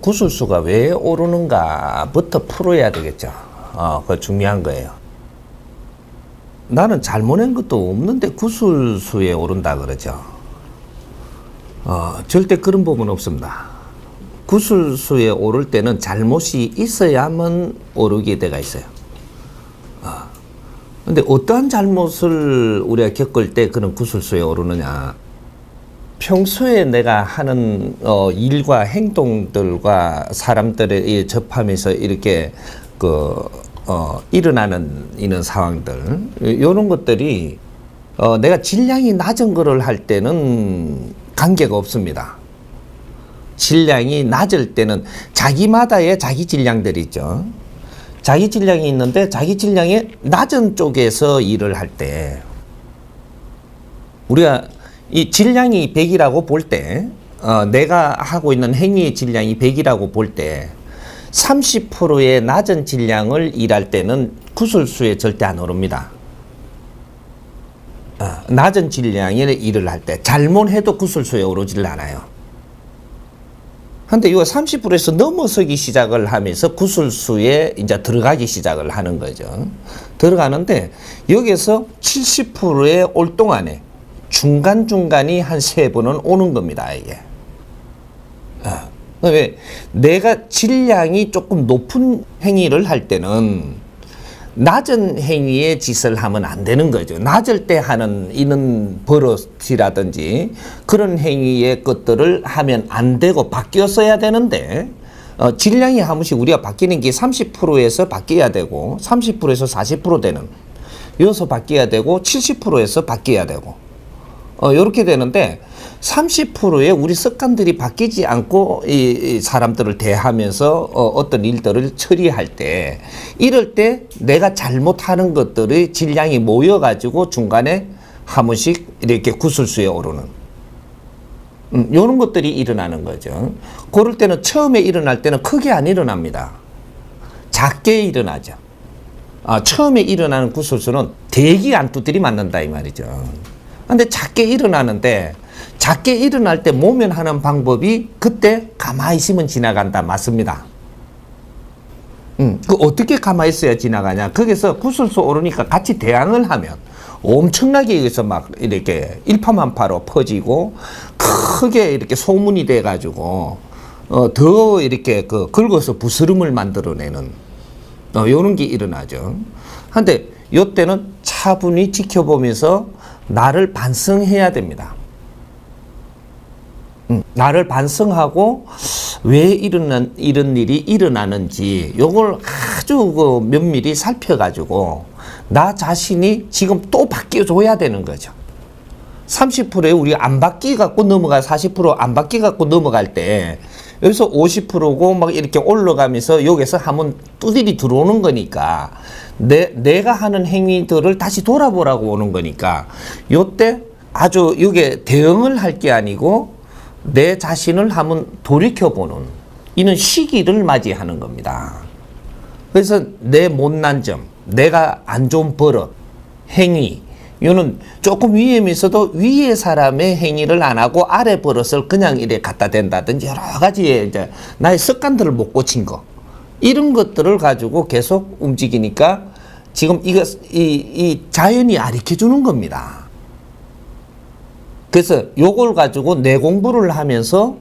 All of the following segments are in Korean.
구술수가 왜 오르는가부터 풀어야 되겠죠. 그거 중요한 거예요. 나는 잘못한 것도 없는데 구술수에 오른다 그러죠. 절대 그런 법은 없습니다. 구술수에 오를 때는 잘못이 있어야만 오르게 돼가 있어요. 근데 어떠한 잘못을 우리가 겪을 때 그런 구술수에 오르느냐. 평소에 내가 하는 일과 행동들과 사람들에 접하면서 이렇게 일어나는 이런 상황들, 이런 것들이 내가 질량이 낮은 거를 할 때는 관계가 없습니다. 질량이 낮을 때는 자기마다의 자기 질량들이 있죠. 자기 질량이 있는데 자기 질량이 낮은 쪽에서 일을 할 때 우리가 이 질량이 100이라고 볼 때 내가 하고 있는 행위의 질량이 100이라고 볼 때 30%의 낮은 질량을 일할 때는 구술수에 절대 안 오릅니다. 낮은 질량의 일을 할 때 잘못해도 구술수에 오르질 않아요. 근데 이거 30%에서 넘어서기 시작을 하면서 구술수에 이제 들어가기 시작을 하는 거죠. 들어가는데 여기서 70%에 올 동안에 중간중간이 한 3번은 오는 겁니다, 이게. 왜? 내가 질량이 조금 높은 행위를 할 때는 낮은 행위의 짓을 하면 안 되는 거죠. 낮을 때 하는 이런 버릇이라든지 그런 행위의 것들을 하면 안 되고 바뀌었어야 되는데 질량이 한 번씩 우리가 바뀌는 게 30%에서 바뀌어야 되고 30%에서 40% 되는 여기서 바뀌어야 되고 70%에서 바뀌어야 되고 이렇게 되는데 30%의 우리 습관들이 바뀌지 않고 이 사람들을 대하면서 어떤 일들을 처리할 때 이럴 때 내가 잘못하는 것들의 질량이 모여가지고 중간에 한 번씩 이렇게 구술수에 오르는 이런 것들이 일어나는 거죠. 그럴 때는 처음에 일어날 때는 크게 안 일어납니다. 작게 일어나죠. 처음에 일어나는 구술수는 대기 안두들이 맞는다 이 말이죠. 근데 작게 일어나는데 작게 일어날 때 모면하는 방법이 그때 가만히 있으면 지나간다. 맞습니다. 그 어떻게 가만히 있어야 지나가냐. 거기서 구술수 오르니까 같이 대항을 하면 엄청나게 여기서 막 이렇게 일파만파로 퍼지고 크게 이렇게 소문이 돼가지고 더 이렇게 긁어서 부스럼을 만들어내는 요런 게 일어나죠. 근데 요때는 차분히 지켜보면서 나를 반성해야 됩니다. 나를 반성하고 왜 이런 일이 일어나는지 요걸 아주 면밀히 살펴가지고 나 자신이 지금 또 바뀌어줘야 되는 거죠. 30%에 우리 안 바뀌갖고 넘어가 40% 안 바뀌갖고 넘어갈 때 여기서 50%고 막 이렇게 올라가면서 여기서 한번 뚜들이 들어오는 거니까 내가 하는 행위들을 다시 돌아보라고 오는 거니까 요때 아주 이게 대응을 할 게 아니고 내 자신을 한번 돌이켜보는 이런 시기를 맞이하는 겁니다. 그래서 내 못난 점, 내가 안 좋은 버릇, 행위 이거는 조금 위험해서도 위의 사람의 행위를 안 하고 아래 버릇을 그냥 이래 갖다 댄다든지 여러 가지의 이제 나의 습관들을 못 고친 거 이런 것들을 가지고 계속 움직이니까 지금 이 자연이 가르쳐 주는 겁니다. 그래서 요걸 가지고 내 공부를 하면서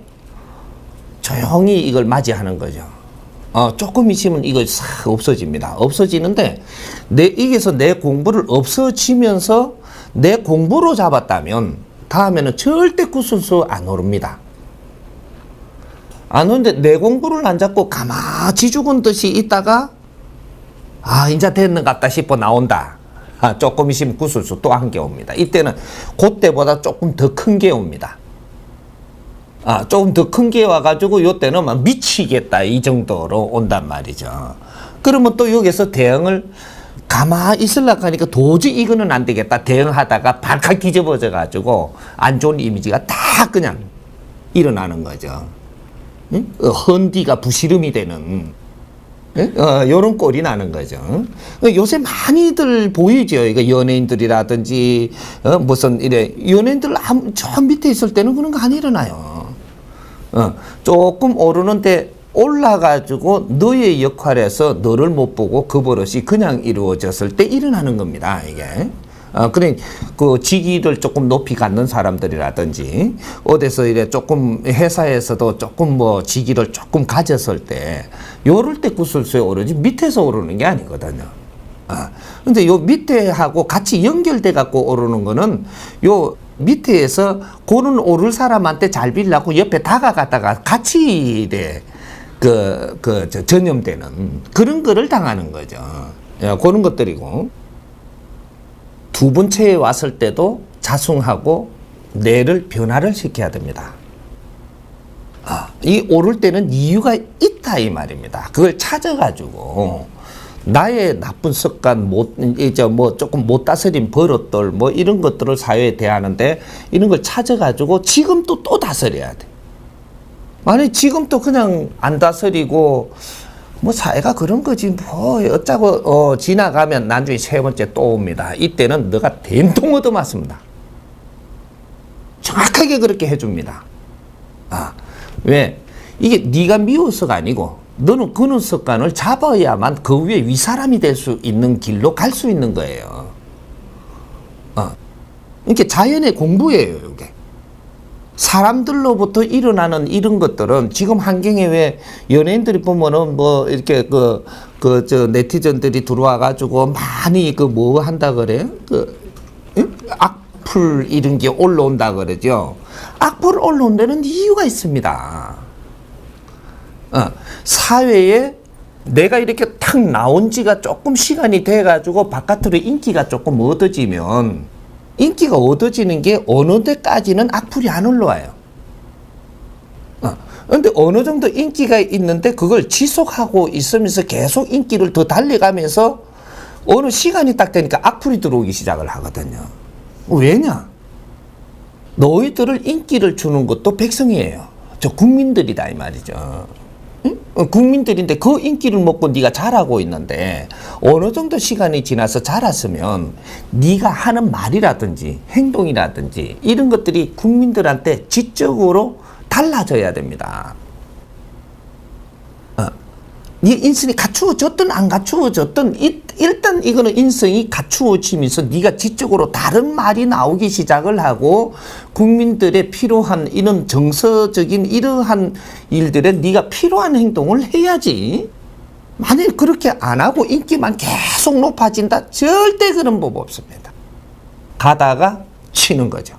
조용히 이걸 맞이하는 거죠. 조금 있으면 이거 싹 없어집니다. 없어지는데 이게서 내 공부를 없어지면서 내 공부로 잡았다면 다음에는 절대 구술수 안 오릅니다. 안 오는데 내 공부를 안 잡고 가만히 죽은 듯이 있다가 이제 됐는 것 같다 싶어 나온다. 조금 있으면 구술수 또 한 개 옵니다. 이때는 그때보다 조금 더 큰 게 옵니다. 조금 더 큰 게 와가지고 요때는 막 미치겠다 이 정도로 온단 말이죠. 그러면 또 여기서 대응을 가만히 있으려고 하니까 도저히 이거는 안 되겠다. 대응하다가 발칵 뒤집어져가지고 안 좋은 이미지가 다 그냥 일어나는 거죠. 헌디가 부시름이 되는 요런 꼴이 나는 거죠. 요새 많이들 보이죠. 이거 연예인들이라든지 무슨 이래 연예인들 저 밑에 있을 때는 그런 거 안 일어나요. 조금 오르는데 올라가지고 너의 역할에서 너를 못 보고 그 버릇이 그냥 이루어졌을 때 일어나는 겁니다. 이게. 그래, 그 직위를 조금 높이 갖는 사람들이라든지, 어디서 이래 조금 회사에서도 조금 뭐 직위를 조금 가졌을 때, 요럴 때 구슬수에 오르지 밑에서 오르는 게 아니거든요. 근데 요 밑에하고 같이 연결돼 갖고 오르는 거는 요 밑에에서 고는 오를 사람한테 잘 빌라고 옆에 다가갔다가 같이 이래 전염되는 그런 거를 당하는 거죠. 그런 것들이고. 두 번째에 왔을 때도 자승하고 뇌를 변화를 시켜야 됩니다. 이 오를 때는 이유가 있다 이 말입니다. 그걸 찾아가지고 나의 나쁜 습관, 조금 못 다스린 버릇들, 뭐 이런 것들을 사회에 대하는데 이런 걸 찾아가지고 지금 또 다스려야 돼. 아니 지금 또 그냥 안 다스리고 뭐 사회가 그런 거지 뭐 어쩌고 지나가면 나중에 세 번째 또 옵니다. 이때는 너가 된통 얻어맞습니다. 정확하게 그렇게 해줍니다. 왜? 이게 네가 미워서가 아니고 너는 그런 습관을 잡아야만 그 위에 위사람이 될 수 있는 길로 갈 수 있는 거예요. 이게 자연의 공부예요, 이게. 사람들로부터 일어나는 이런 것들은 지금 환경에 왜 연예인들이 보면은 뭐 이렇게 네티즌들이 들어와가지고 많이 뭐 한다 그래? 악플 이런 게 올라온다 그러죠. 악플 올라온 데는 이유가 있습니다. 사회에 내가 이렇게 탁 나온 지가 조금 시간이 돼가지고 바깥으로 인기가 조금 얻어지면 인기가 얻어지는 게 어느 데까지는 악플이 안 올라와요. 그런데 어느 정도 인기가 있는데 그걸 지속하고 있으면서 계속 인기를 더 달려가면서 어느 시간이 딱 되니까 악플이 들어오기 시작을 하거든요. 왜냐? 너희들을 인기를 주는 것도 백성이에요. 저 국민들이다 이 말이죠. 국민들인데 그 인기를 먹고 네가 잘하고 있는데 어느 정도 시간이 지나서 자랐으면 네가 하는 말이라든지 행동이라든지 이런 것들이 국민들한테 지적으로 달라져야 됩니다. 네 인성이 갖추어졌든 안 갖추어졌든 일단 이거는 인성이 갖추어지면서 네가 지적으로 다른 말이 나오기 시작을 하고 국민들의 필요한 이런 정서적인 이러한 일들에 네가 필요한 행동을 해야지. 만일 그렇게 안 하고 인기만 계속 높아진다? 절대 그런 법 없습니다. 가다가 치는 거죠.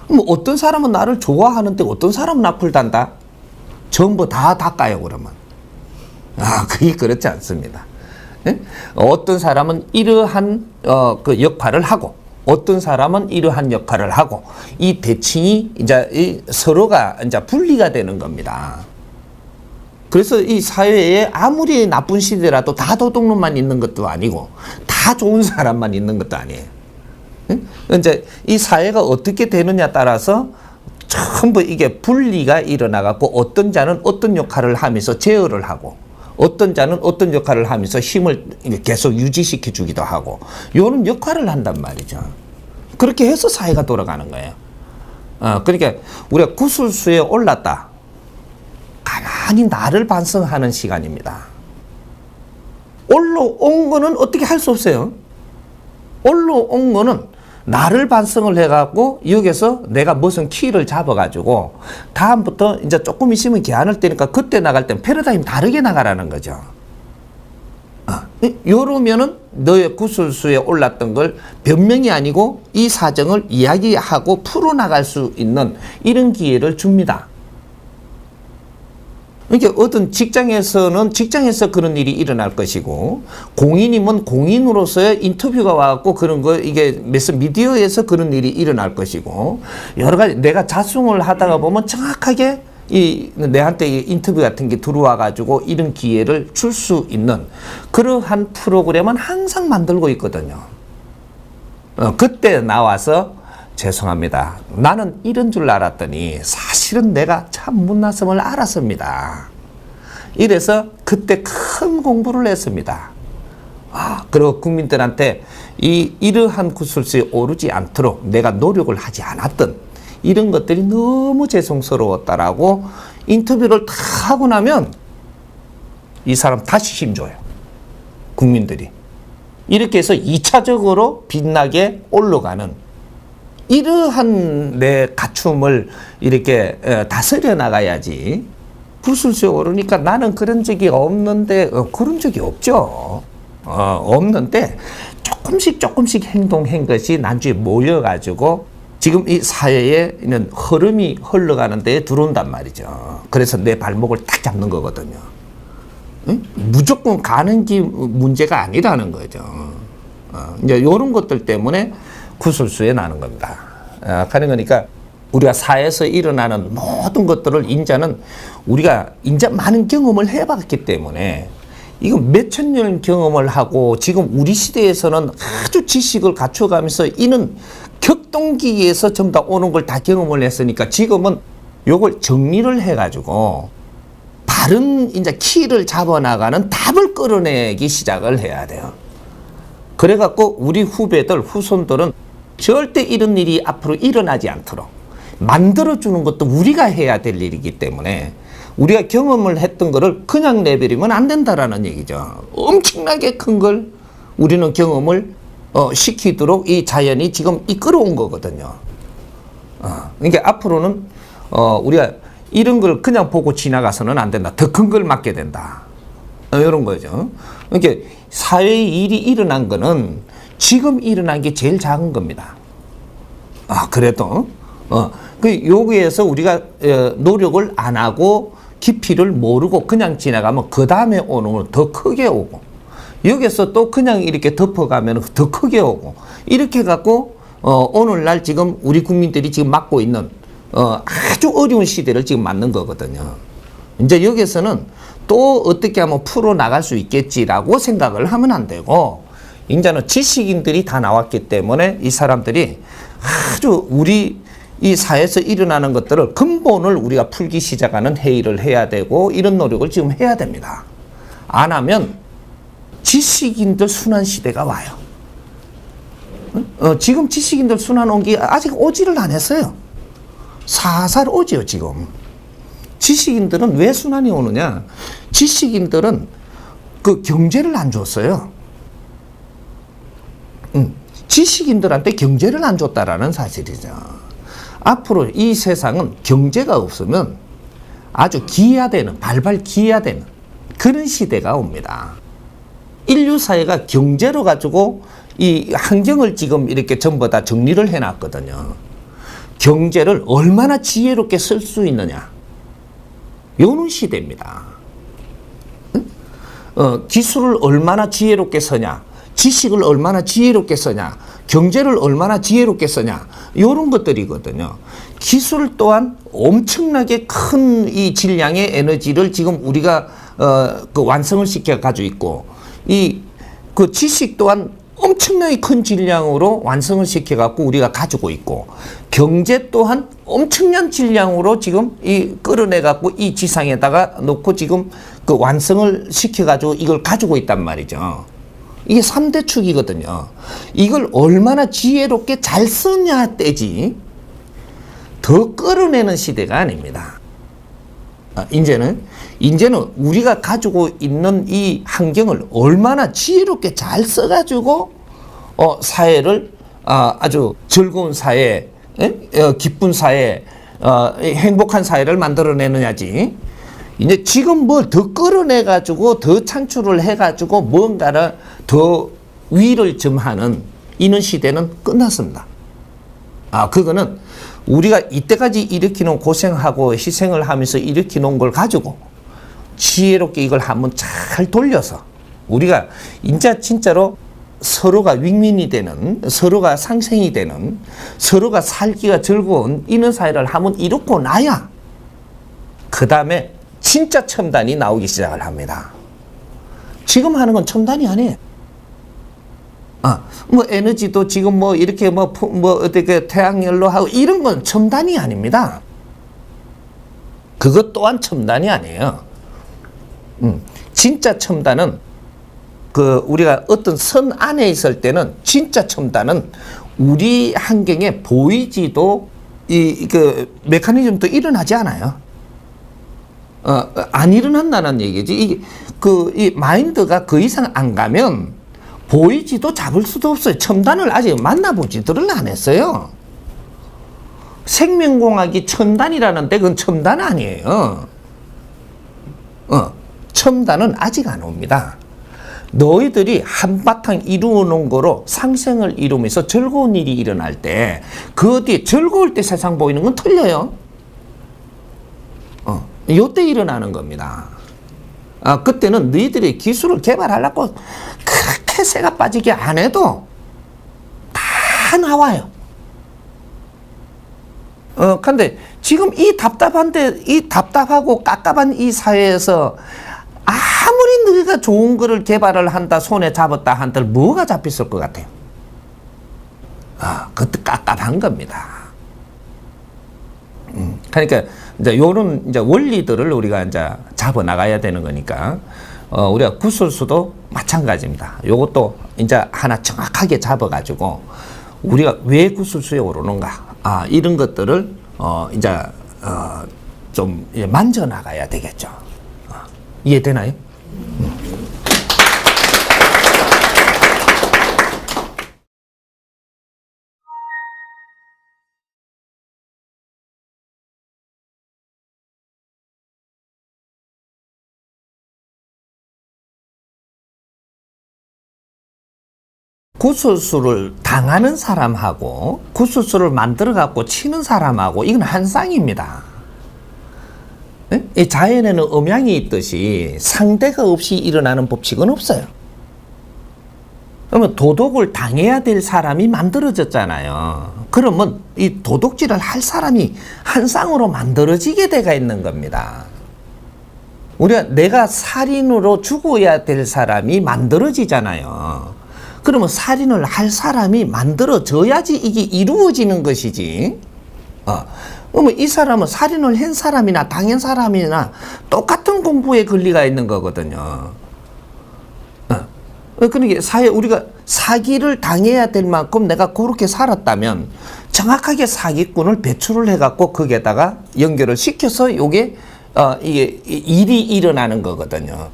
뭐 어떤 사람은 나를 좋아하는데 어떤 사람은 악플 단다? 전부 다 닦아요 그러면. 그게 그렇지 않습니다. 예? 어떤 사람은 이러한 그 역할을 하고 어떤 사람은 이러한 역할을 하고 이 대칭이 이제 서로가 이제 분리가 되는 겁니다. 그래서 이 사회에 아무리 나쁜 시대라도 다 도둑놈만 있는 것도 아니고 다 좋은 사람만 있는 것도 아니에요. 예? 이제 이 사회가 어떻게 되느냐 따라서 전부 이게 분리가 일어나갖고 어떤 자는 어떤 역할을 하면서 제어를 하고 어떤 자는 어떤 역할을 하면서 힘을 계속 유지시켜 주기도 하고 이런 역할을 한단 말이죠. 그렇게 해서 사회가 돌아가는 거예요. 그러니까 우리가 구슬수에 올랐다. 가만히 나를 반성하는 시간입니다. 올라온 거는 어떻게 할 수 없어요. 올라온 거는 나를 반성을 해갖고 여기서 내가 무슨 키를 잡아가지고 다음부터 이제 조금 있으면 개안을 떼니까 그때 나갈 땐 패러다임 다르게 나가라는 거죠. 요러면은 너의 구슬수에 올랐던 걸 변명이 아니고 이 사정을 이야기하고 풀어나갈 수 있는 이런 기회를 줍니다. 이게 어떤 직장에서는 직장에서 그런 일이 일어날 것이고 공인이면 공인으로서의 인터뷰가 와갖고 그런 거 이게 미디어에서 그런 일이 일어날 것이고 여러 가지 내가 자승을 하다가 보면 정확하게 내한테 인터뷰 같은 게 들어와 가지고 이런 기회를 줄 수 있는 그러한 프로그램은 항상 만들고 있거든요. 그때 나와서 죄송합니다. 나는 이런 줄 알았더니 사실은 내가 참 못났음을 알았습니다. 이래서 그때 큰 공부를 했습니다. 그리고 국민들한테 이러한 구슬수에 오르지 않도록 내가 노력을 하지 않았던 이런 것들이 너무 죄송스러웠다라고 인터뷰를 다 하고 나면 이 사람 다시 힘줘요. 국민들이. 이렇게 해서 2차적으로 빛나게 올라가는 이러한 내 갖춤을 이렇게 다스려 나가야지. 구슬수에 오르니까 나는 그런 적이 없는데 그런 적이 없죠. 없는데 조금씩 행동한 것이 난주에 모여가지고 지금 이 사회에 있는 흐름이 흘러가는 데에 들어온단 말이죠. 그래서 내 발목을 딱 잡는 거거든요. 응? 무조건 가는 게 문제가 아니라는 거죠. 이제 이런 것들 때문에 구슬수에 나는 겁니다. 그러니까 우리가 사회에서 일어나는 모든 것들을 인자는 우리가 인자 많은 경험을 해봤기 때문에 이거 몇천 년 경험을 하고 지금 우리 시대에서는 아주 지식을 갖춰가면서 이는 격동기에서 전부 다 오는 걸 다 경험을 했으니까 지금은 요걸 정리를 해가지고 바른 이제 키를 잡아나가는 답을 끌어내기 시작을 해야 돼요. 그래갖고 우리 후배들, 후손들은 절대 이런 일이 앞으로 일어나지 않도록 만들어주는 것도 우리가 해야 될 일이기 때문에 우리가 경험을 했던 거를 그냥 내버리면 안 된다라는 얘기죠. 엄청나게 큰 걸 우리는 경험을 시키도록 이 자연이 지금 이끌어온 거거든요. 그러니까 앞으로는 우리가 이런 걸 그냥 보고 지나가서는 안 된다. 더 큰 걸 맡게 된다. 이런 거죠. 그러니까 사회의 일이 일어난 거는 지금 일어난 게 제일 작은 겁니다. 그래도 여기에서 우리가 노력을 안 하고 깊이를 모르고 그냥 지나가면 그 다음에 오는 건 더 크게 오고 여기서 또 그냥 이렇게 덮어가면 더 크게 오고 이렇게 갖고 오늘날 지금 우리 국민들이 지금 맞고 있는 아주 어려운 시대를 지금 맞는 거거든요. 이제 여기서는 또 어떻게 하면 풀어 나갈 수 있겠지라고 생각을 하면 안 되고 이제는 지식인들이 다 나왔기 때문에 이 사람들이 아주 우리 이 사회에서 일어나는 것들을 근본을 우리가 풀기 시작하는 회의를 해야 되고 이런 노력을 지금 해야 됩니다. 안 하면 지식인들 순환 시대가 와요. 지금 지식인들 순환 온 게 아직 오지를 안 했어요. 살살 오지요 지금. 지식인들은 왜 순환이 오느냐? 지식인들은 그 경제를 안 줬어요. 지식인들한테 경제를 안 줬다라는 사실이죠. 앞으로 이 세상은 경제가 없으면 아주 기이화되는, 발발 기이화되는 그런 시대가 옵니다. 인류 사회가 경제로 가지고 이 환경을 지금 이렇게 전부 다 정리를 해놨거든요. 경제를 얼마나 지혜롭게 쓸 수 있느냐. 요런 시대입니다. 기술을 얼마나 지혜롭게 쓰냐. 지식을 얼마나 지혜롭게 쓰냐. 경제를 얼마나 지혜롭게 쓰냐. 요런 것들이거든요. 기술 또한 엄청나게 큰 이 질량의 에너지를 지금 우리가 그 완성을 시켜 가지고 있고 그 지식 또한 엄청나게 큰 질량으로 완성을 시켜 갖고 우리가 가지고 있고 경제 또한 엄청난 질량으로 지금 끌어내 갖고 이 지상에다가 놓고 지금 그 완성을 시켜 가지고 이걸 가지고 있단 말이죠. 이게 3대 축이거든요. 이걸 얼마나 지혜롭게 잘 쓰냐 때지 더 끌어내는 시대가 아닙니다. 이제는 우리가 가지고 있는 이 환경을 얼마나 지혜롭게 잘 써가지고 사회를 아주 즐거운 사회, 기쁜 사회, 행복한 사회를 만들어내느냐지. 이제 지금 뭘 더 끌어내가지고 더 창출을 해가지고 뭔가를 더 위를 점하는 이런 시대는 끝났습니다. 그거는 우리가 이때까지 일으키는 고생하고 희생을 하면서 일으키는 걸 가지고 지혜롭게 이걸 한번 잘 돌려서 우리가 진짜로 서로가 윈윈이 되는, 서로가 상생이 되는, 서로가 살기가 즐거운 이런 사회를 한번 이루고 나야 그 다음에 진짜 첨단이 나오기 시작을 합니다. 지금 하는 건 첨단이 아니에요. 뭐 에너지도 지금 뭐 이렇게 뭐 어떻게 태양열로 하고 이런 건 첨단이 아닙니다. 그것 또한 첨단이 아니에요. 진짜 첨단은 그 우리가 어떤 선 안에 있을 때는 진짜 첨단은 우리 환경에 보이지도 그 메커니즘도 일어나지 않아요. 안 일어난다는 얘기지. 이 마인드가 그 이상 안 가면 보이지도 잡을 수도 없어요. 첨단을 아직 만나보지들을 안 했어요. 생명공학이 첨단이라는데 그건 첨단 아니에요. 첨단은 아직 안 옵니다. 너희들이 한바탕 이루어 놓은 거로 상생을 이루면서 즐거운 일이 일어날 때, 그 뒤에 즐거울 때 세상 보이는 건 틀려요. 요때 일어나는 겁니다. 그때는 너희들이 기술을 개발하려고 그렇게 새가 빠지게 안 해도 다 나와요. 근데 지금 이 답답하고 깝깝한 이 사회에서 아무리 너희가 좋은 거를 개발을 한다, 손에 잡았다 한들 뭐가 잡혔을 것 같아요? 그것도 깝깝한 겁니다. 그러니까 이제 요런 이제 원리들을 우리가 이제 잡아 나가야 되는 거니까, 우리가 구술수도 마찬가지입니다. 요것도 이제 하나 정확하게 잡아가지고 우리가 왜 구술수에 오르는가, 이런 것들을 이제 좀 만져 나가야 되겠죠. 이해되나요? 구술수를 당하는 사람하고 구술수를 만들어 갖고 치는 사람하고 이건 한 쌍입니다. 이 자연에는 음양이 있듯이 상대가 없이 일어나는 법칙은 없어요. 그러면 도둑을 당해야 될 사람이 만들어졌잖아요. 그러면 이 도둑질을 할 사람이 한 쌍으로 만들어지게 돼가 있는 겁니다. 우리가 내가 살인으로 죽어야 될 사람이 만들어지잖아요. 그러면 살인을 할 사람이 만들어져야지 이게 이루어지는 것이지. 그러면 이 사람은 살인을 한 사람이나 당한 사람이나 똑같은 공부의 권리가 있는 거거든요. 그러니까 우리가 사기를 당해야 될 만큼 내가 그렇게 살았다면 정확하게 사기꾼을 배출을 해갖고 거기에다가 연결을 시켜서 이게 일이 일어나는 거거든요.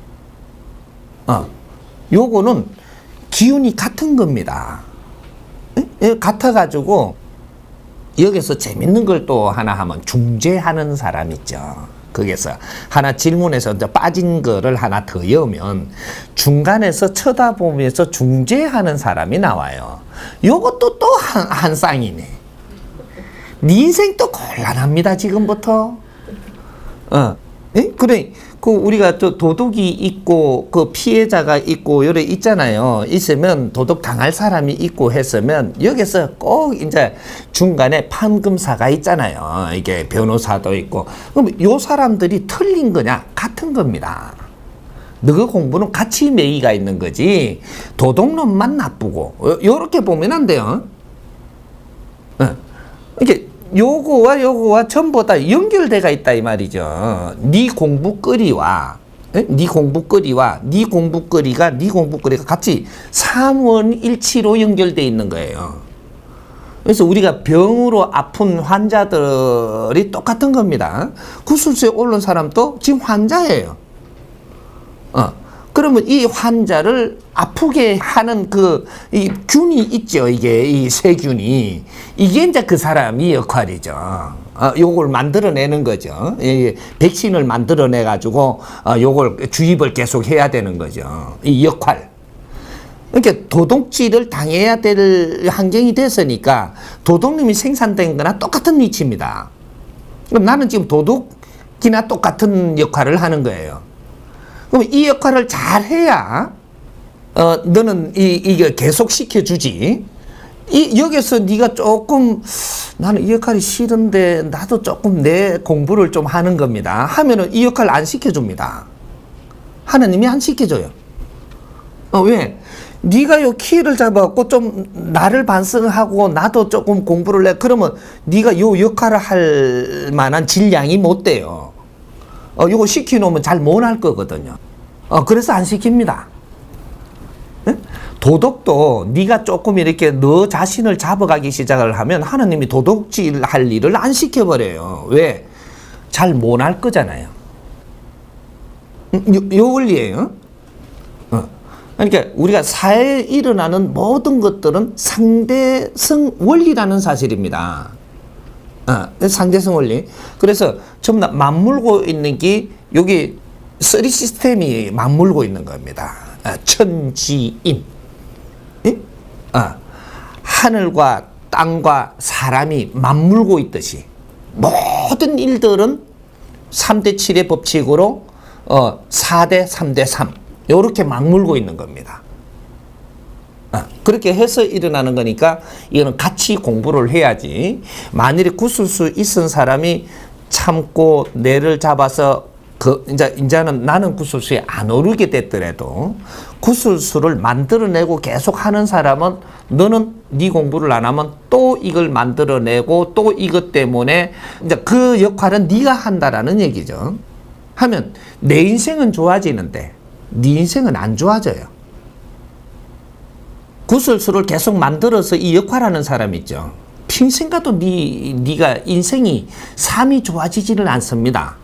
요거는 기운이 같은 겁니다. 같아가지고 여기서 재밌는 걸 또 하나 하면 중재하는 사람 있죠. 거기서 하나 질문에서 빠진 거를 하나 더 여면 중간에서 쳐다보면서 중재하는 사람이 나와요. 요것도 또 한 쌍이네. 네 인생 또 곤란합니다, 지금부터. 그래, 우리가 또 도둑이 있고, 피해자가 있고, 요래 있잖아요. 있으면 도둑 당할 사람이 있고 했으면, 여기서 꼭 이제 중간에 판검사가 있잖아요. 이게 변호사도 있고. 그럼 요 사람들이 틀린 거냐? 같은 겁니다. 너그 공부는 같이 매이가 있는 거지, 도둑놈만 나쁘고, 요렇게 보면 안 돼요. 이게, 요거와 전부 다 연결돼가 있다 이 말이죠. 네 공부거리와 네 공부거리가 같이 삼원일치로 연결돼 있는 거예요. 그래서 우리가 병으로 아픈 환자들이 똑같은 겁니다. 구술수에 오른 사람도 지금 환자예요. 그러면 이 환자를 아프게 하는 이 균이 있죠. 이 세균이. 이게 이제 그 사람이 역할이죠. 요걸 만들어내는 거죠. 백신을 만들어내가지고, 요걸 주입을 계속 해야 되는 거죠. 이 역할. 그러니까 도둑질을 당해야 될 환경이 됐으니까 도둑님이 생산된 거나 똑같은 위치입니다. 그럼 나는 지금 도둑이나 똑같은 역할을 하는 거예요. 그럼 이 역할을 잘 해야, 너는 이게 계속 시켜주지. 여기서 네가 조금, 나는 이 역할이 싫은데, 나도 조금 내 공부를 좀 하는 겁니다. 하면은 이 역할 안 시켜줍니다. 하나님이 안 시켜줘요. 왜? 네가 요 키를 잡아갖고 좀 나를 반성하고 나도 조금 공부를 해. 그러면 네가 요 역할을 할 만한 질량이 못 돼요. 요거 시켜놓으면 잘 못 할 거거든요. 그래서 안 시킵니다. 네? 도덕도 네가 조금 이렇게 너 자신을 잡아가기 시작을 하면 하나님이 도둑질 할 일을 안 시켜버려요. 왜? 잘 못 할 거잖아요. 요 원리예요. 그러니까 우리가 사회에 일어나는 모든 것들은 상대성 원리라는 사실입니다. 상대성 원리. 그래서 전부 다 맞물고 있는 게 여기 쓰리 시스템이 맞물고 있는 겁니다. 천지인. 하늘과 땅과 사람이 맞물고 있듯이 모든 일들은 3대 7의 법칙으로 4대 3대 3 이렇게 맞물고 있는 겁니다. 그렇게 해서 일어나는 거니까 이거는 같이 공부를 해야지. 만일에 구술수 있은 사람이 참고 뇌를 잡아서 이제는 나는 구술수에 안 오르게 됐더라도 구술수를 만들어내고 계속 하는 사람은 너는 네 공부를 안 하면 또 이걸 만들어내고 또 이것 때문에 이제 그 역할은 네가 한다라는 얘기죠. 하면 내 인생은 좋아지는데 네 인생은 안 좋아져요. 구술수를 계속 만들어서 이 역할하는 사람 있죠. 평생 가도 네가 인생이 삶이 좋아지지는 않습니다.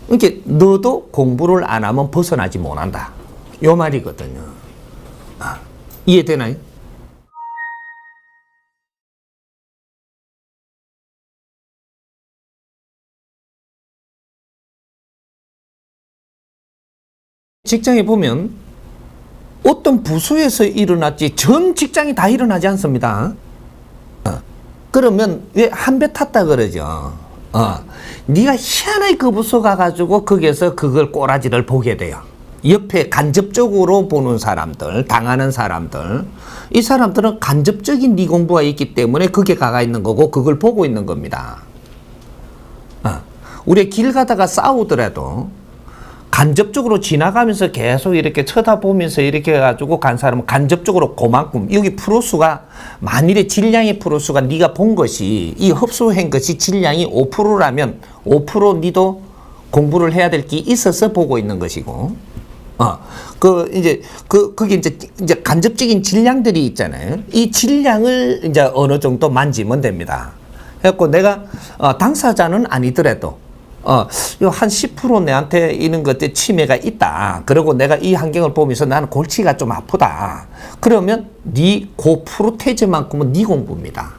그러니까 너도 공부를 안 하면 벗어나지 못한다. 요 말이거든요. 이해되나요? 직장에 보면 어떤 부서에서 일어났지 전 직장이 다 일어나지 않습니다. 그러면 왜 한 배 탔다 그러죠. 네가 희한하게 그 부서 가가지고 거기에서 그걸 꼬라지를 보게 돼요. 옆에 간접적으로 보는 사람들, 당하는 사람들, 이 사람들은 간접적인 네 공부가 있기 때문에 거기에 가가 있는 거고 그걸 보고 있는 겁니다. 우리 길 가다가 싸우더라도 간접적으로 지나가면서 계속 이렇게 쳐다보면서 이렇게 해가지고 간 사람은 간접적으로 그만큼 여기 프로수가 만일에 질량의 프로수가 네가 본 것이 이 흡수한 것이 질량이 5%라면 5% 니도 공부를 해야 될 게 있어서 보고 있는 것이고 그게 이제 간접적인 질량들이 있잖아요. 이 질량을 이제 어느 정도 만지면 됩니다. 그래갖고 내가 당사자는 아니더라도 한 10% 내한테 이런 것들 치매가 있다. 그리고 내가 이 환경을 보면서 나는 골치가 좀 아프다. 그러면 네 그 프로테이즈만큼은 네 공부입니다.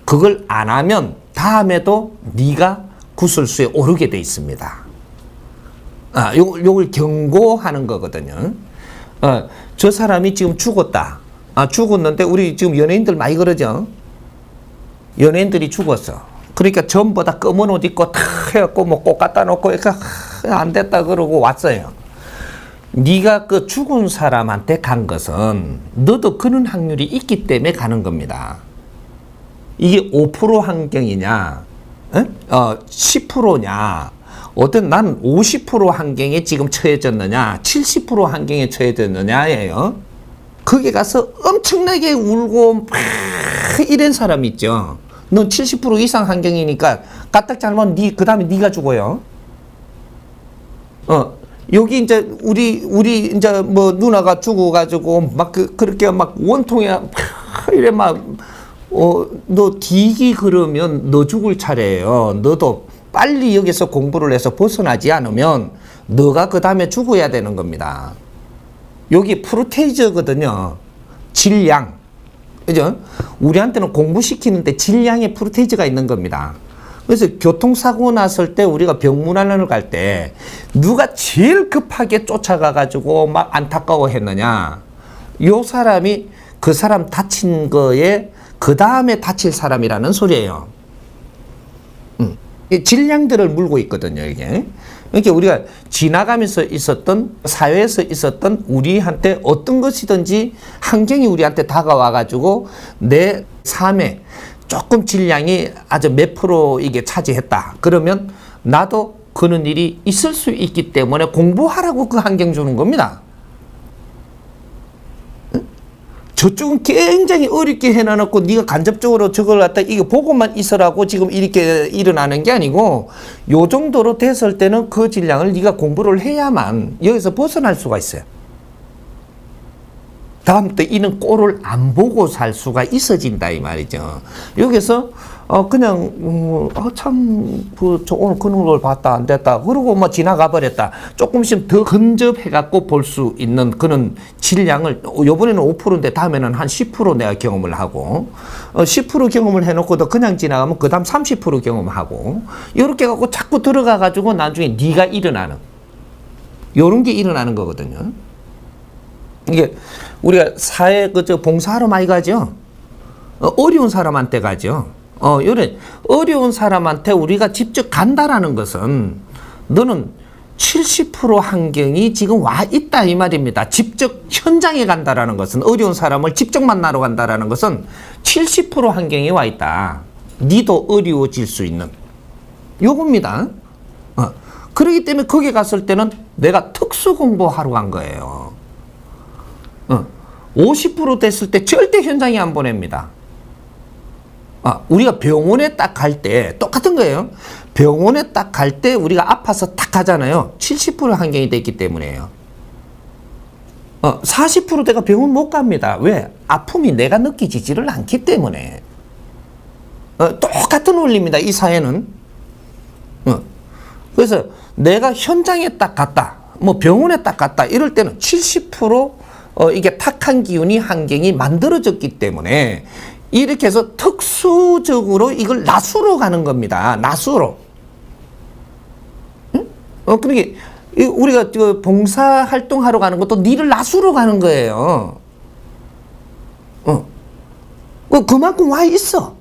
그걸 안 하면 다음에도 네가 구술수에 오르게 돼 있습니다. 요걸 경고하는 거거든요. 저 사람이 지금 죽었다. 죽었는데 우리 지금 연예인들 많이 그러죠. 연예인들이 죽었어. 그러니까 전부 다 검은 옷 입고 탁 해갖고 뭐 꽃 갖다 놓고 안 됐다 그러고 왔어요. 네가 그 죽은 사람한테 간 것은 너도 그런 확률이 있기 때문에 가는 겁니다. 이게 5% 환경이냐 10%냐 어떤 난 50% 환경에 지금 처해졌느냐 70% 환경에 처해졌느냐예요. 거기 가서 엄청나게 울고 막 이런 사람 있죠. 넌 70% 이상 환경이니까 까딱 잘못 그 다음에 네가 죽어요. 여기 이제 우리 이제 뭐 누나가 죽어가지고 막 그렇게 막 원통에 이래 막 너 뒤기 그러면 너 죽을 차례예요. 너도 빨리 여기서 공부를 해서 벗어나지 않으면 너가 그 다음에 죽어야 되는 겁니다. 여기 프로테이저거든요. 질량. 그죠? 우리한테는 공부시키는데 질량의 프로테이즈가 있는 겁니다. 그래서 교통사고 났을 때 우리가 병문안을 갈 때 누가 제일 급하게 쫓아가가지고 막 안타까워 했느냐? 요 사람이 그 사람 다친 거에 그 다음에 다칠 사람이라는 소리예요. 질량들을 물고 있거든요, 이게. 그러니까 우리가 지나가면서 있었던 사회에서 있었던 우리한테 어떤 것이든지 환경이 우리한테 다가와가지고 내 삶에 조금 질량이 아주 몇 프로 이게 차지했다. 그러면 나도 그런 일이 있을 수 있기 때문에 공부하라고 그 환경 주는 겁니다. 저쪽은 굉장히 어렵게 해놔놓고 네가 간접적으로 저걸 갖다 이거 보고만 있으라고 지금 이렇게 일어나는 게 아니고 요 정도로 됐을 때는 그 질량을 네가 공부를 해야만 여기서 벗어날 수가 있어요. 다음 때 이는 꼴을 안 보고 살 수가 있어진다 이 말이죠. 여기서 그냥 저 오늘 그런 걸 봤다 안 됐다 그러고 뭐 지나가 버렸다. 조금씩 더 근접해 갖고 볼 수 있는 그런 질량을 요번에는 5%인데 다음에는 한 10% 내가 경험을 하고 10% 경험을 해놓고도 그냥 지나가면 그 다음 30% 경험하고 이렇게 갖고 자꾸 들어가 가지고 나중에 네가 일어나는 요런 게 일어나는 거거든요. 이게 우리가 사회 그저 봉사하러 많이 가죠. 어려운 사람한테 가죠. 요래 어려운 사람한테 우리가 직접 간다라는 것은 너는 70% 환경이 지금 와 있다 이 말입니다. 직접 현장에 간다라는 것은 어려운 사람을 직접 만나러 간다라는 것은 70% 환경이 와 있다. 니도 어려워질 수 있는 요겁니다. 그렇기 때문에 거기 갔을 때는 내가 특수 공부하러 간 거예요. 50% 됐을 때 절대 현장에 안 보냅니다. 우리가 병원에 딱 갈 때 똑같은 거예요. 병원에 딱 갈 때 우리가 아파서 딱 가잖아요. 70% 환경이 됐기 때문에요. 40%대가 병원 못 갑니다. 왜? 아픔이 내가 느끼지를 않기 때문에. 똑같은 원리입니다. 이 사회는. 그래서 내가 현장에 딱 갔다. 뭐 병원에 딱 갔다. 이럴 때는 70% 이게 탁한 기운이 환경이 만들어졌기 때문에 이렇게 해서 특수적으로 이걸 나수로 가는 겁니다. 나수로. 그러니까 우리가 봉사활동하러 가는 것도 니를 나수로 가는 거예요. 그만큼 와 있어.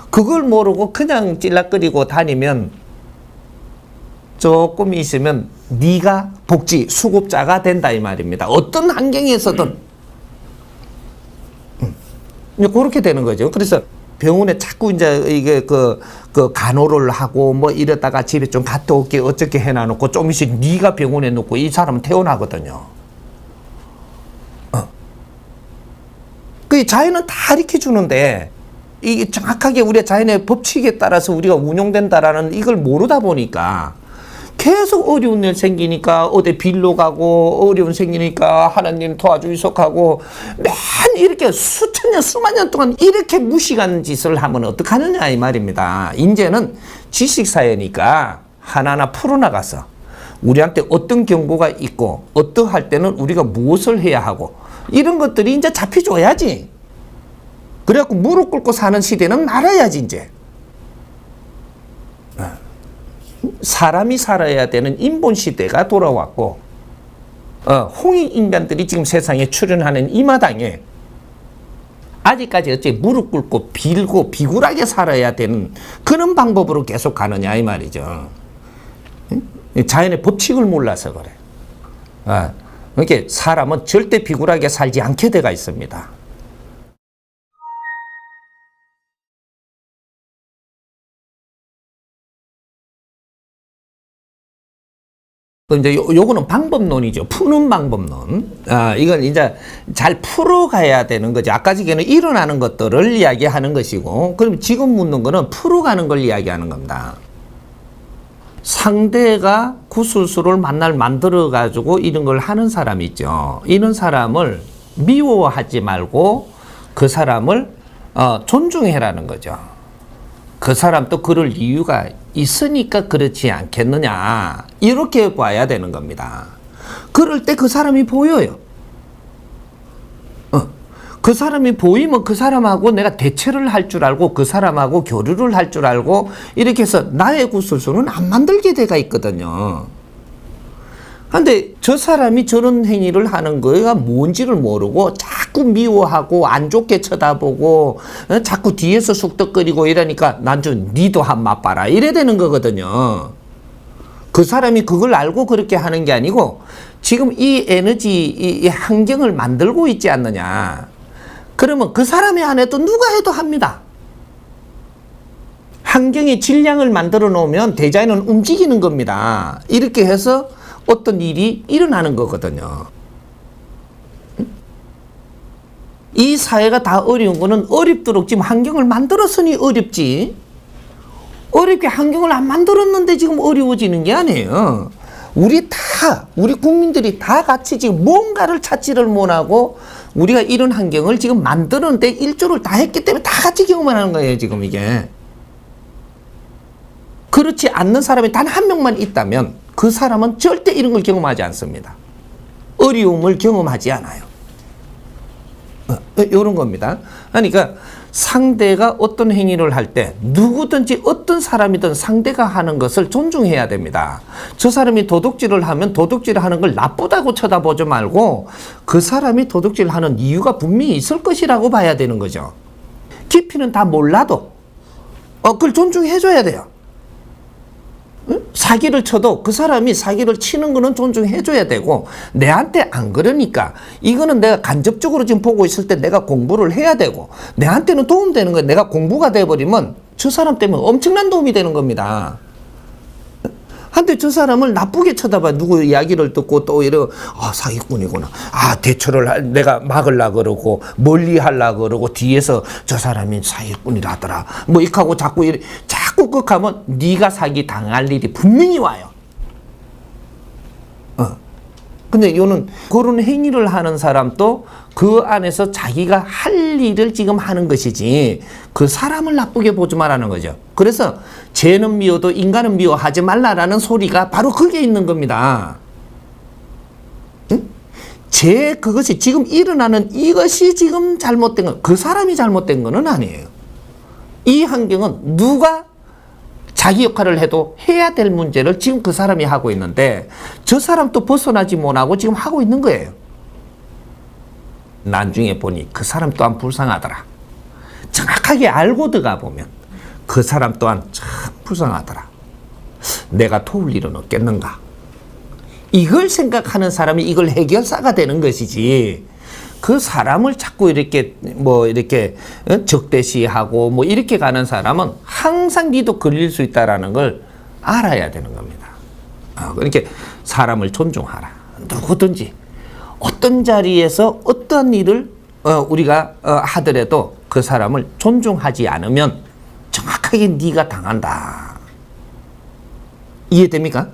그걸 모르고 그냥 찔락거리고 다니면 조금 있으면 네가 복지 수급자가 된다 이 말입니다. 어떤 환경에서든 그렇게 되는 거죠. 그래서 병원에 자꾸 이제 이게 그 간호를 하고 뭐 이러다가 집에 좀 갔다 올게 어떻게 해놔놓고 좀 있으면 네가 병원에 놓고 이 사람은 태어나거든요. 그 자연은 다 가르쳐 주는데 이게 정확하게 우리의 자연의 법칙에 따라서 우리가 운용된다라는 이걸 모르다 보니까 계속 어려운 일 생기니까 어디 빌로 가고 어려운 생기니까 하나님 도와주이소 하고 맨 이렇게 수천 년 수만 년 동안 이렇게 무식한 짓을 하면 어떡하느냐 이 말입니다. 이제는 지식사회니까 하나하나 풀어나가서 우리한테 어떤 경고가 있고 어떠할 때는 우리가 무엇을 해야 하고 이런 것들이 이제 잡혀줘야지. 그래갖고 무릎 꿇고 사는 시대는 말아야지 이제. 사람이 살아야 되는 인본 시대가 돌아왔고 홍익 인간들이 지금 세상에 출현하는 이 마당에 아직까지 어째 무릎 꿇고 빌고 비굴하게 살아야 되는 그런 방법으로 계속 가느냐 이 말이죠. 자연의 법칙을 몰라서 그래. 그러니까 사람은 절대 비굴하게 살지 않게 돼가 있습니다. 이제 요거는 방법론이죠. 푸는 방법론. 이건 이제 잘 풀어가야 되는 거죠. 아까 전에는 일어나는 것들을 이야기하는 것이고, 그럼 지금 묻는 거는 풀어가는 걸 이야기하는 겁니다. 상대가 구술수를 만들어가지고 이런 걸 하는 사람이 있죠. 이런 사람을 미워하지 말고 그 사람을 존중해라는 거죠. 그 사람도 그럴 이유가 있으니까 그렇지 않겠느냐 이렇게 봐야 되는 겁니다. 그럴 때 그 사람이 보여요. 그 사람이 보이면 그 사람하고 내가 대체를 할 줄 알고 그 사람하고 교류를 할 줄 알고 이렇게 해서 나의 구술수는 안 만들게 돼가 있거든요. 근데 저 사람이 저런 행위를 하는 거가 뭔지를 모르고 자꾸 미워하고 안 좋게 쳐다보고 자꾸 뒤에서 쑥덕거리고 이러니까 난 좀 니도 한 맛봐라 이래 되는 거거든요. 그 사람이 그걸 알고 그렇게 하는 게 아니고 지금 이 에너지 이 환경을 만들고 있지 않느냐. 그러면 그 사람이 안 해도 누가 해도 합니다. 환경의 질량을 만들어 놓으면 대자연은 움직이는 겁니다. 이렇게 해서 어떤 일이 일어나는 거거든요. 이 사회가 다 어려운 거는 어렵도록 지금 환경을 만들었으니 어렵지. 어렵게 환경을 안 만들었는데 지금 어려워지는 게 아니에요. 우리 국민들이 다 같이 지금 뭔가를 찾지를 못하고 우리가 이런 환경을 지금 만드는데 일조를 다 했기 때문에 다 같이 경험을 하는 거예요, 지금 이게. 그렇지 않는 사람이 단 한 명만 있다면 그 사람은 절대 이런 걸 경험하지 않습니다. 어려움을 경험하지 않아요. 이런 겁니다. 그러니까 상대가 어떤 행위를 할 때 누구든지 어떤 사람이든 상대가 하는 것을 존중해야 됩니다. 저 사람이 도둑질을 하면 도둑질을 하는 걸 나쁘다고 쳐다보지 말고 그 사람이 도둑질을 하는 이유가 분명히 있을 것이라고 봐야 되는 거죠. 깊이는 다 몰라도 그걸 존중해줘야 돼요. 사기를 쳐도 그 사람이 사기를 치는 거는 존중해줘야 되고, 내한테 안 그러니까 이거는 내가 간접적으로 지금 보고 있을 때 내가 공부를 해야 되고, 내한테는 도움되는 거예요. 내가 공부가 돼버리면 저 사람 때문에 엄청난 도움이 되는 겁니다. 한데 저 사람을 나쁘게 쳐다봐. 누구 이야기를 듣고 또 이러, 사기꾼이구나. 대처를 내가 막으려고 그러고 멀리 하려고 그러고 뒤에서 저 사람이 사기꾼이라더라. 뭐 이렇게 하고 자꾸 하면 네가 사기 당할 일이 분명히 와요. 근데 요는 그런 행위를 하는 사람도 그 안에서 자기가 할 일을 지금 하는 것이지 그 사람을 나쁘게 보지 말라는 거죠. 그래서 죄는 미워도 인간은 미워하지 말라라는 소리가 바로 그게 있는 겁니다. 그것이 지금 일어나는 이것이 지금 잘못된 건, 그 사람이 잘못된 거는 아니에요. 이 환경은 누가 자기 역할을 해도 해야 될 문제를 지금 그 사람이 하고 있는데 저 사람도 벗어나지 못하고 지금 하고 있는 거예요. 나중에 보니 그 사람 또한 불쌍하더라. 정확하게 알고 들어가 보면 그 사람 또한 참 불쌍하더라. 내가 도울 일은 없겠는가. 이걸 생각하는 사람이 이걸 해결사가 되는 것이지, 그 사람을 자꾸 이렇게 적대시하고 이렇게 가는 사람은 항상 니도 걸릴 수 있다라는 걸 알아야 되는 겁니다. 그러니까 사람을 존중하라. 누구든지 어떤 자리에서 어떤 일을 우리가 하더라도 그 사람을 존중하지 않으면 정확하게 네가 당한다. 이해됩니까?